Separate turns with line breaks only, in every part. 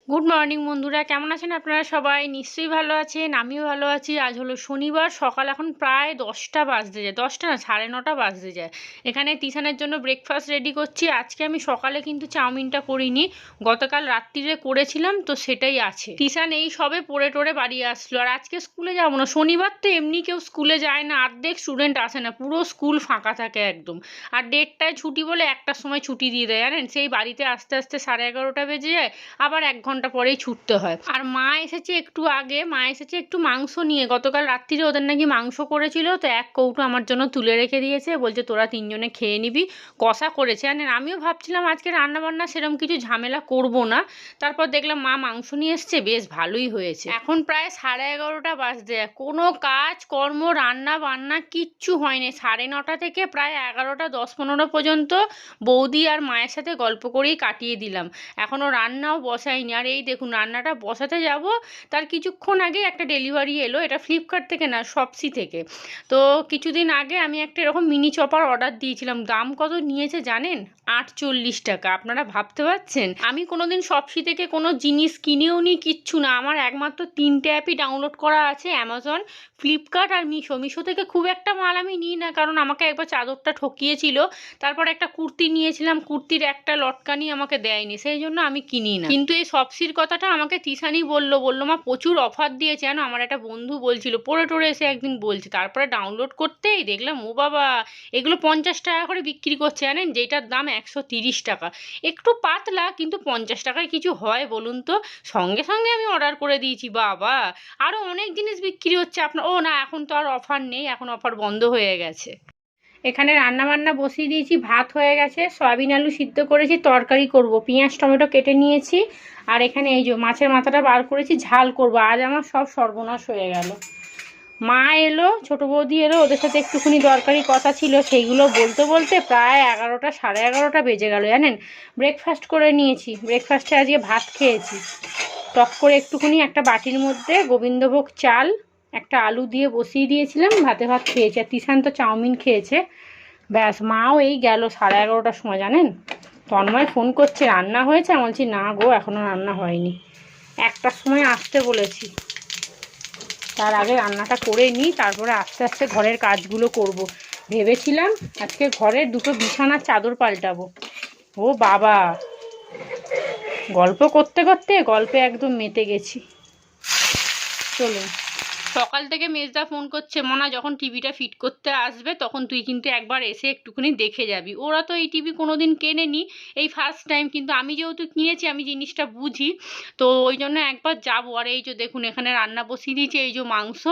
Good morning বন্ধুরা, কেমন আছেন আপনারা? সবাই নিশ্চয়ই ভালো আছেন, আমিও ভালো আছি। আজ হলো শনিবার, সকাল এখন প্রায় 10টা বাজতে যায়, 10টা না 9:30 বাজতে যায়। এখানে তিশানের জন্য ব্রেকফাস্ট রেডি করছি। আজকে আমি সকালে কিন্তু চাউমিনটা করিনি, গতকাল রাত্রিরে করেছিলাম, তো সেটাই আছে। তিশান এই সবে পড়ে টোরে বাড়ি আসলো। আর আজকে স্কুলে যাবো না, শনিবার তো এমনি কেউ স্কুলে যায় না, অর্ধেক স্টুডেন্ট আসে না, পুরো স্কুল ফাঁকা থাকে একদম। আর 1:30টায় ছুটি বলে 1টার সময় ছুটি দিয়ে দেয়, জানেন? সেই বাড়িতে আস্তে আস্তে 11:30টা বেজে যায়, আবার 1 ঘন্টা পরেই ছুটতে হয়। আর মা এসেছে একটু আগে, মা এসেছে একটু মাংস নিয়ে। গতকাল রাত্রিরে ওদের নাকি মাংস করেছিল, তো 1 কৌটো আমার জন্য তুলে রেখে দিয়েছে, বলছে তোরা 3জনে খেয়ে নিবি। কষা করেছে, জানেন? আমিও ভাবছিলাম আজকে রান্নাবান্না সেরকম কিছু ঝামেলা করব না, তারপর দেখলাম মা মাংস নিয়ে এসছে, বেশ ভালোই হয়েছে। এখন প্রায় 11:30টা বাজতে যায়, কোনো কাজ কর্ম রান্না বান্না কিচ্ছু হয়নি। 9:30 থেকে প্রায় 11টা 10-15 পর্যন্ত বৌদি আর মায়ের সাথে গল্প করেই কাটিয়ে দিলাম। এখনও রান্নাও বসাইনি। আর এই দেখুন, রান্নাটা বসাতে যাব তার কিছুক্ষণ আগে একটা ডেলিভারি এলো। এটা ফ্লিপকার্ট থেকে না, শপসি থেকে। তো কিছুদিন আগে আমি একটা এরকম মিনি চপার অর্ডার দিয়েছিলাম। দাম কত নিয়েছে জানেন? 48 টাকা। আপনারা ভাবতে পারছেন? আমি কোনোদিন শপসি থেকে কোনো জিনিস কিনেও নি, কিচ্ছু না। আমার একমাত্র 3টে অ্যাপই ডাউনলোড করা আছে, অ্যামাজন, ফ্লিপকার্ট আর মিশো। মিশো থেকে খুব একটা মাল আমি নিই না, কারণ আমাকে একবার চাদরটা ঠকিয়েছিল। তারপর একটা কুর্তি নিয়েছিলাম, কুর্তির একটা লটকানি আমাকে দেয়নি, সেই জন্য আমি কিনি না। কিন্তু এই শপসির কথাটা আমাকে তিশানি বললো মা প্রচুর অফার দিয়েছে, জানো? আমার একটা বন্ধু বলছিল, পড়ে টোরে এসে একদিন বলছে। তারপরে ডাউনলোড করতেই দেখলাম, ও বাবা, এগুলো 50 টাকা করে বিক্রি করছে, জানেন? যেটার দাম 130 টাকা। একটু পাতলা, কিন্তু 50 টাকায় কিছু হয় বলুন তো? সঙ্গে সঙ্গে আমি অর্ডার করে দিয়েছি। বাবা, আরও অনেক জিনিস বিক্রি হচ্ছে আপনার। ও না, এখন তো আর অফার নেই, এখন অফার বন্ধ হয়ে গেছে। এখানে রান্না বান্না বসিয়ে দিয়েছি, ভাত হয়ে গেছে, সয়াবিন আলু সিদ্ধ করেছি, তরকারি করব, পেঁয়াজ টমেটো কেটে নিয়েছি। আর এখানে এই যে মাছের মাথাটা বার করেছি, ঝাল করব। আজ আমার সব সর্বনাশ হয়ে গেল। মা এলো, ছোটো বৌদি এলো, ওদের সাথে একটুখানি দরকারি কথা ছিল, সেইগুলো বলতে বলতে প্রায় 11টা 11:30 বেজে গেল, জানেন? ব্রেকফাস্ট করে নিয়েছি, ব্রেকফাস্টে আজকে ভাত খেয়েছি। টক করে একটুখানি একটা বাটির মধ্যে গোবিন্দভোগ চাল, একটা আলু দিয়ে বসিয়ে দিয়েছিলাম, ভাতে ভাত খেয়েছে। আর তিশান তো চাউমিন খেয়েছে। ব্যাস, মাও এই গেল 11:30টার সময়, জানেন? তন্ময় ফোন করছে, রান্না হয়েছে? আমি বলছি না গো, এখনও রান্না হয়নি, 1টার সময় আসতে বলেছি। তার আগে রান্নাটা করে নিই, তারপরে আস্তে আস্তে ঘরের কাজগুলো করব। ভেবেছিলাম আজকে ঘরের 2টো বিছানার চাদর পাল্টাবো। ও বাবা, গল্প করতে করতে গল্পে একদম মেতে গেছি। চলুন। সকাল থেকে মেজদা ফোন করছে, মনা যখন টিভিটা ফিট করতে আসবে তখন তুই কিন্তু একবার এসে একটুখানি দেখে যাবি। ওরা তো এই টিভি কোনোদিন কেনেনি, এই ফার্স্ট টাইম। কিন্তু আমি যেহেতু কিনেছি, আমি জিনিসটা বুঝি, তো ওই জন্য একবার যাবো। আর এই যে দেখুন, এখানে রান্না বসিয়ে দিয়েছি, এই যে মাংস।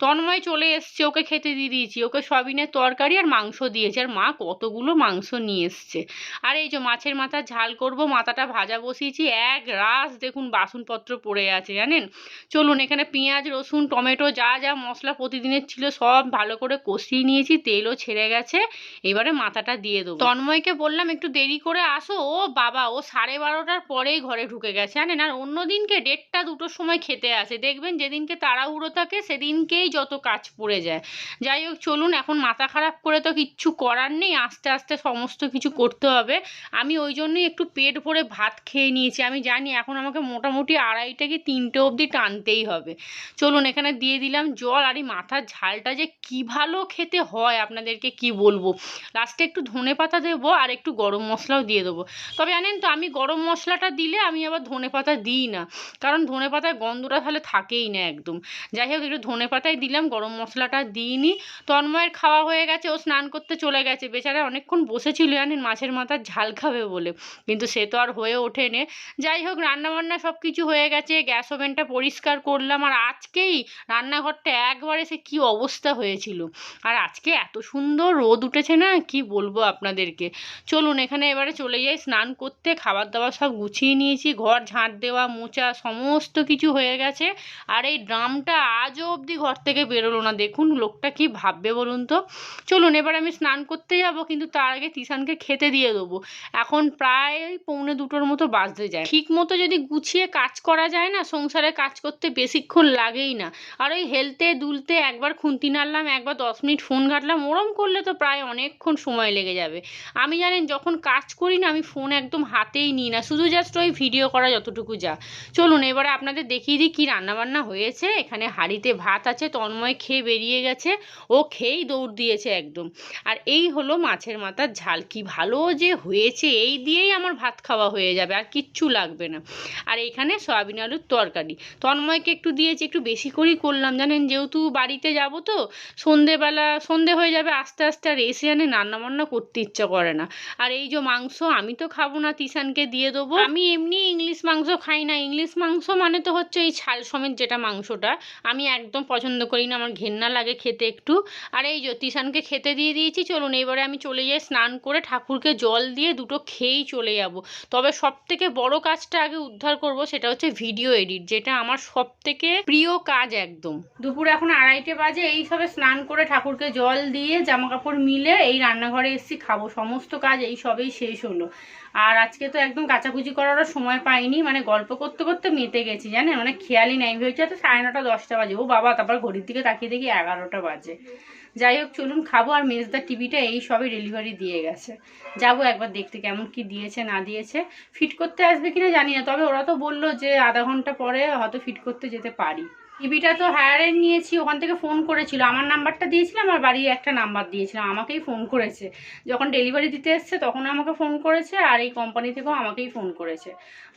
তন্ময় চলে এসছে, ওকে খেতে দিয়ে দিয়েছি। ওকে সয়াবিনের তরকারি আর মাংস দিয়েছে। আর মা কতগুলো মাংস নিয়ে এসছে। আর এই যে মাছের মাথা ঝাল করব, মাথাটা ভাজা বসিয়েছি। এক রাস দেখুন বাসনপত্র পড়ে আছে, জানেন? চলুন, এখানে পেঁয়াজ রসুন টমেটো যা যা মশলা প্রতিদিনের ছিল সব ভালো করে কষিয়ে নিয়েছি, তেলও ছেড়ে গেছে। এবারে মাথাটা দিয়ে দেবো। তন্ময়কে বললাম একটু দেরি করে আসো, ও বাবা, ও 12:30টার পরেই ঘরে ঢুকে গেছে, জানেন? আর অন্যদিনকে 1:30 2টোর সময় খেতে আসে। দেখবেন যেদিনকে তাড়াহুড়ো থাকে সেদিনকেই যত কাজ পড়ে যায়। যাই হোক, চলুন, এখন মাথা খারাপ করে তো কিচ্ছু করার নেই, আস্তে আস্তে সমস্ত কিছু করতে হবে। আমি ওই জন্যই একটু পেট ভরে ভাত খেয়ে নিয়েছি। আমি জানি এখন আমাকে মোটামুটি 2:30 কি 3টে অবধি টানতেই হবে। চলুন, এখানে দিয়ে দিলাম জল। আর এই মাথার ঝালটা যে কি ভালো খেতে হয় আপনাদেরকে কি বলবো। লাস্টে একটু ধনেপাতা দেবো, আর একটু গরম মশলাও দিয়ে দেবো। তবে জানেন তো, আমি গরম মশলাটা দিলে আমি আবার ধনেপাতা দিই না, কারণ ধনেপাতার গন্ধটা তাহলে থাকেই না একদম। যাই হোক, একটু ধনেপাতাই দিলাম, গরম মশলাটা দিইনি। তন্ময়ের খাওয়া হয়ে গেছে, ও স্নান করতে চলে গেছে। বেচারা অনেকক্ষণ বসেছিল, জানেন, মাছের মাথার ঝাল খাবে বলে, কিন্তু সে তো আর হয়ে ওঠেনি। যাই হোক, রান্নাবান্না সব কিছু হয়ে গেছে, গ্যাস ওভেনটা পরিষ্কার করলাম। আর আজকেই রান্নাঘরটা একবারে সে কি অবস্থা হয়েছিল। আর আজকে এত সুন্দর রোদ উঠেছে না, কি বলবো আপনাদেরকে। চলুন, এখানে এবারে চলে যাই স্নান করতে। খাবার দাবার সব গুছিয়ে নিয়েছি, ঘর ঝাঁট দেওয়া মোছা সমস্ত কিছু হয়ে গেছে। আর এই ড্রামটা আজও অবধি ঘর থেকে বেরোলো না, দেখুন লোকটা কি ভাববে বলুন তো। চলুন, এবার আমি স্নান করতে যাব, কিন্তু তার আগে তিশানকে খেতে দিয়ে দেবো। এখন প্রায় 1:45 মতো বাজতে যায়। ঠিক মতো যদি গুছিয়ে কাজ করা যায় না, সংসারে কাজ করতে বেশিক্ষণ লাগেই না। আর ওই হেলতে দুলতে একবার খুন্তি নাড়লাম, একবার 10 মিনিট ফোন ঘাঁটলাম, ওরম করলে তো প্রায় অনেকক্ষণ সময় লেগে যাবে। আমি জানেন যখন কাজ করি না আমি ফোন একদম হাতেই নিই না, শুধু জাস্ট ওই ভিডিও করা যতটুকু যা। চলুন এবারে আপনাদের দেখিয়ে দিই কী রান্নাবান্না হয়েছে। এখানে হাঁড়িতে ভাত আছে, তন্ময় খেয়ে বেরিয়ে গেছে, ও খেয়েই দৌড় দিয়েছে একদম। আর এই হলো মাছের মাথার ঝাল, কি ভালো যে হয়েছে, এই দিয়েই আমার ভাত খাওয়া হয়ে যাবে, আর কিচ্ছু লাগবে না। আর এখানে সয়াবিন আলুর তরকারি তন্ময়কে একটু দিয়েছি, একটু বেশি করেই করলাম জানেন, যেহেতু বাড়িতে যাব তো সন্ধে হয়ে যাবে আস্তে আস্তে, আর এসে জানে রান্নাবান্না করতে ইচ্ছা করে না। আর এই যে মাংস আমি তো খাবো না, তিশানকে দিয়ে দেবো। আমি এমনি ইংলিশ মাংস খাই না, ইংলিশ মাংস মানে তো হচ্ছে এই ছাল সমেত যেটা মাংসটা, আমি একদম পছন্দ করি না, আমার ঘেন্না লাগে খেতে একটু। আর এই যে তিশানকে খেতে দিয়ে দিয়েছি। চলুন এবারে আমি চলে যাই স্নান করে, ঠাকুরকে জল দিয়ে দুটো খেয়েই চলে যাব। তবে সব থেকে বড় কাজটা আগে উদ্ধার করব, সেটা হচ্ছে ভিডিও এডিট, যেটা আমার সব থেকে প্রিয় কাজ একদম। দুপুর এখন 2:30 বাজে, এই সবে স্নান করে ঠাকুরকে জল দিয়ে জামা কাপড় মিলে এই রান্নাঘরে এসেছি, খাবো। সমস্ত কাজ এই সবেই শেষ হলো। আর আজকে তো একদম কাচাকুচি করারও সময় পাইনি, মানে গল্প করতে করতে মেতে গেছি জানেন, মানে খেয়ালই নাই, ভেবেছি তো 9:30 10টা বাজে, ও বাবা তারপর ঘড়ির দিকে তাকিয়ে দেখি 11টা বাজে। যাই হোক চলুন খাবো। আর মেজদার টিভিটা এই সবে ডেলিভারি দিয়ে গেছে, যাবো একবার দেখতে কেমন কি দিয়েছে না দিয়েছে। ফিট করতে আসবে কিনা জানি না, তবে ওরা তো বললো যে আধা ঘন্টা পরে হয়তো ফিট করতে যেতে পারি। টিভিটা তো হায়ারে নিয়েছি, ওখান থেকে ফোন করেছিল, আমার নাম্বারটা দিয়েছিলাম আর বাড়ির একটা নাম্বার দিয়েছিলাম, আমাকেই ফোন করেছে। যখন ডেলিভারি দিতে এসছে তখন আমাকে ফোন করেছে, আর এই কোম্পানি থেকেও আমাকেই ফোন করেছে।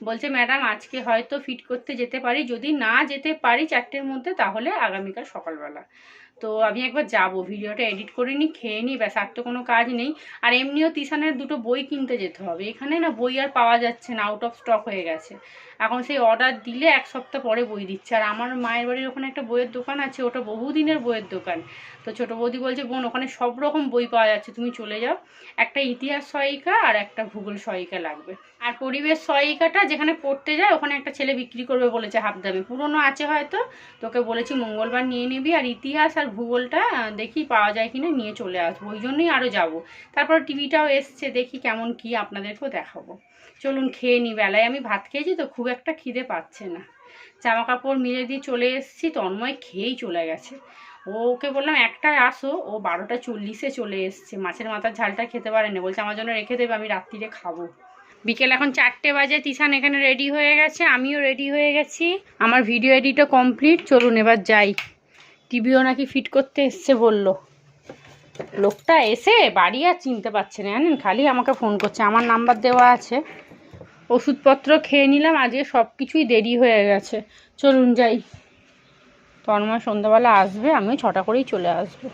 বলছে ম্যাডাম আজকে হয়তো ফিট করতে যেতে পারি, যদি না যেতে পারি 4টের মধ্যে তাহলে আগামীকাল সকালবেলা। তো আমি একবার যাব, ভিডিওটা এডিট করে নিই, খেয়ে নিই, ব্যাস আর তো কোনো কাজ নেই। আর এমনিও তিশানের দুটো বই কিনতে যেতে হবে, এখানে না বই আর পাওয়া যাচ্ছে না, আউট অফ স্টক হয়ে গেছে। এখন সেই অর্ডার দিলে 1 সপ্তাহ পরে বই দিচ্ছে। আর আমার মায়ের বাড়ির ওখানে একটা বইয়ের দোকান আছে, ওটা বহুদিনের বইয়ের দোকান। তো ছোটো বৌদি বলছে বোন ওখানে সব রকম বই পাওয়া যাচ্ছে, তুমি চলে যাও, একটা ইতিহাস সহায়িকা আর একটা ভূগোল সহায়িকা লাগবে। আর পরিবেশ সহায়িকাটা যেখানে পড়তে যায় ওখানে একটা ছেলে বিক্রি করবে বলেছে হাফ দামে, পুরনো আছে হয়তো, তোকে বলেছি মঙ্গলবার নিয়ে নিবি। আর ইতিহাস আর ভূগোলটা দেখি পাওয়া যায় কিনা, নিয়ে চলে আসবো, ওই জন্যই আরও যাবো। তারপর টিভিটাও এসছে, দেখি কেমন কি আপনাদেরকেও দেখাবো। চলুন খেয়ে নিই, বেলায় আমি ভাত খেয়েছি তো খুব একটা খিদে পাচ্ছে না। জামা কাপড় মিলে দিয়ে চলে এসেছি, তন্ময় খেয়েই চলে গেছে। ওকে বললাম 1টায় আসো, ও 12টা 40-এ চলে এসছে। মাছের মাথার ঝালটা খেতে পারেনি, বলছে আমার জন্য রেখে দেবে, আমি রাত্রিরে খাবো। বিকেল এখন 4টে বাজে, তিশান এখানে রেডি হয়ে গেছে, আমিও রেডি হয়ে গেছি, আমার ভিডিও এডিটও কমপ্লিট। চলুন এবার যাই, টিভিও নাকি ফিট করতে এসছে বললো। লোকটা এসে বাড়ি আর চিনতে পারছে না জানেন, খালি আমাকে ফোন করছে, আমার নাম্বার দেওয়া আছে। ওষুধপত্র খেয়ে নিলাম, আজকে সব কিছুই দেরি হয়ে গেছে। চলুন যাই, তন্ময় সন্ধ্যাবেলা আসবে, আমিও 6টা করেই চলে আসবো।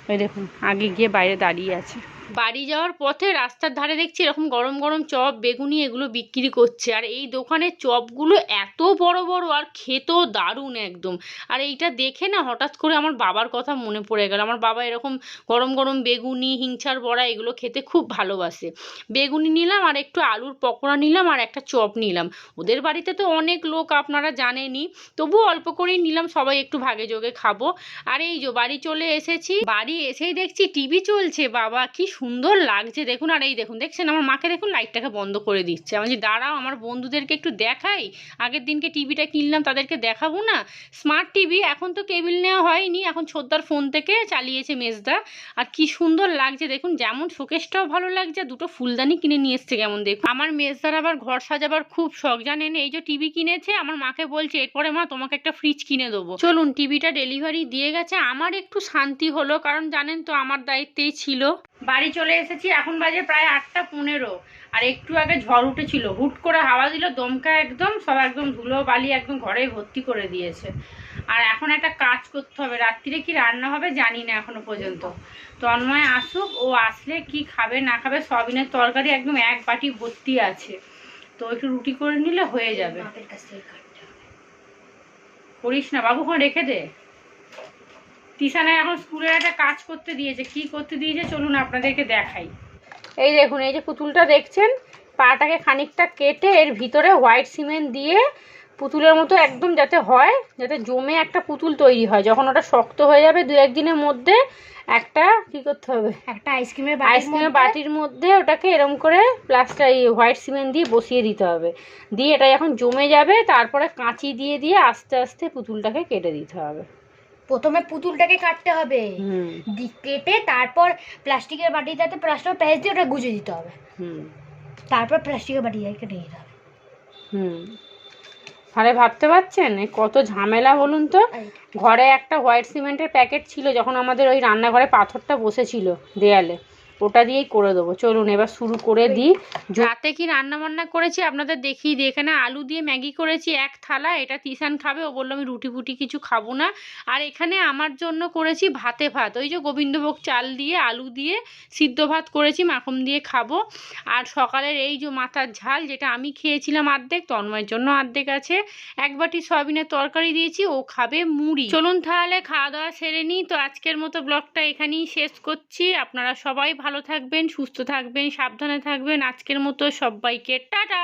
ওই দেখুন আগে গিয়ে বাইরে দাঁড়িয়ে আছে। বাড়ি যাওয়ার পথে রাস্তার ধারে দেখছি এরকম গরম গরম চপ বেগুনি এগুলো বিক্রি করছে, আর এই দোকানের চপগুলো এত বড় বড় আর খেতেও দারুণ একদম। আর এইটা দেখে না হঠাৎ করে আমার বাবার কথা মনে পড়ে গেল, আমার বাবা এরকম গরম গরম বেগুনি হিংচার বড়া এগুলো খেতে খুব ভালোবাসে। বেগুনি নিলাম আর একটু আলুর পকোড়া নিলাম আর একটা চপ নিলাম। ওদের বাড়িতে তো অনেক লোক আপনারা জানেনই, তবুও অল্প করেই নিলাম, সবাই একটু ভাগে যোগে খাবো। আর এই যে বাড়ি চলে এসেছি, বাড়ি এসেই দেখছি টিভি চলছে, বাবা কি সুন্দর লাগছে দেখুন। আর এই দেখুন দেখছেন আমার মাকে দেখুন লাইটটাকে বন্ধ করে দিচ্ছে, আমি যে দাঁড়াও আমার বন্ধুদেরকে একটু দেখাই, আগের দিনকে টিভিটা কিনলাম তাদেরকে দেখাবো না। স্মার্ট টিভি, এখন তো কেবিল নেওয়া হয়নি, এখন ছোটদার ফোন থেকে চালিয়েছে মেজদা। আর কি সুন্দর লাগছে দেখুন, যেমন শোকেসটাও ভালো লাগছে, দুটো ফুলদানি কিনে নিয়ে এসছে কেমন দেখুন। আমার মেজদার আবার ঘর সাজাবার খুব শখ জানেন, এই যে টিভি কিনেছে, আমার মাকে বলছে এরপরে মা তোমাকে একটা ফ্রিজ কিনে দেবো। চলুন টিভিটা ডেলিভারি দিয়ে গেছে, আমার একটু শান্তি হলো, কারণ জানেন তো আমার দায়িত্বেই ছিল। বাড়ি চলে এসেছি, এখন বাজে প্রায় 8টা 15। আর একটু আগে ঝড় উঠেছিল, হুট করে হাওয়া দিল দমকা, একদম সব একদম ধুলো বালি একদম ঘরে ভর্তি করে দিয়েছে। আর এখন একটা কাজ করতে হবে, রাত্রিরে কি রান্না হবে জানি না এখনো পর্যন্ত। তন্ময় আসুক, ও আসলে কি খাবে না খাবে, সয়াবিনের তরকারি একদম 1 বাটি ভর্তি আছে, তো একটু রুটি করে নিলে হয়ে যাবে। করিস না বাবু, ওখানে রেখে দে। তিশানে এখন স্কুলের একটা কাজ করতে দিয়েছে, কি করতে দিয়েছে চলুন আপনাদেরকে দেখাই। এই দেখুন এই যে পুতুলটা দেখছেন, পাটাকে খানিকটা কেটে এর ভিতরে হোয়াইট সিমেন্ট দিয়ে পুতুলের মতো একদম যাতে হয়, যাতে জমে একটা পুতুল তৈরি হয়। যখন ওটা শক্ত হয়ে যাবে 2-1 দিনের মধ্যে একটা কি করতে হবে, একটা আইসক্রিমের বাটির মধ্যে ওটাকে এরকম করে প্লাস্টার হোয়াইট সিমেন্ট দিয়ে বসিয়ে দিতে হবে। দিয়ে এটা যখন জমে যাবে তারপরে কাঁচি দিয়ে দিয়ে আস্তে আস্তে পুতুলটাকে কেটে দিতে হবে।
প্রথমে পুতুলটাকে কাটতে হবে, কেটে তারপর প্লাস্টিকের বাটিটাতে প্লাস্টার পেঁয়াজ দিয়ে ওটা গুজে দিতে হবে, তারপর প্লাস্টিকের বাটিটাকে কেটে নিতে হবে।
তাহলে ভাবতে পারছেন কত ঝামেলা বলুন তো। ঘরে একটা হোয়াইট সিমেন্টের প্যাকেট ছিল যখন আমাদের ওই রান্নাঘরে পাথরটা বসেছিল দেয়ালে, ওটা দিয়েই করে দেবো। চলুন এবার শুরু করে দিই। রাতে কি রান্না বান্না করেছি আপনাদের দেখিয়ে দিই। এখানে আলু দিয়ে ম্যাগি করেছি এক থালা, এটা তিশান খাবে, ও বললো আমি রুটি ফুটি কিছু খাবো না। আর এখানে আমার জন্য করেছি ভাতে ভাত, ওই যে গোবিন্দভোগ চাল দিয়ে আলু দিয়ে সিদ্ধ ভাত করেছি, মাখন দিয়ে খাবো। আর সকালের এই যে মাথার ঝাল, যেটা আমি খেয়েছিলাম অর্ধেক, তন্ময়ের জন্য অর্ধেক আছে। এক বাটি সয়াবিনের তরকারি দিয়েছি, ও খাবে মুড়ি। চলুন তাহলে খাওয়া দাওয়া সেরে নিই। তো আজকের মতো ব্লগটা এখানেই শেষ করছি। আপনারা সবাই ভালো থাকবেন, সুস্থ থাকবেন, সাবধানে থাকবেন। আজকের মতো সবাইকে টাটা।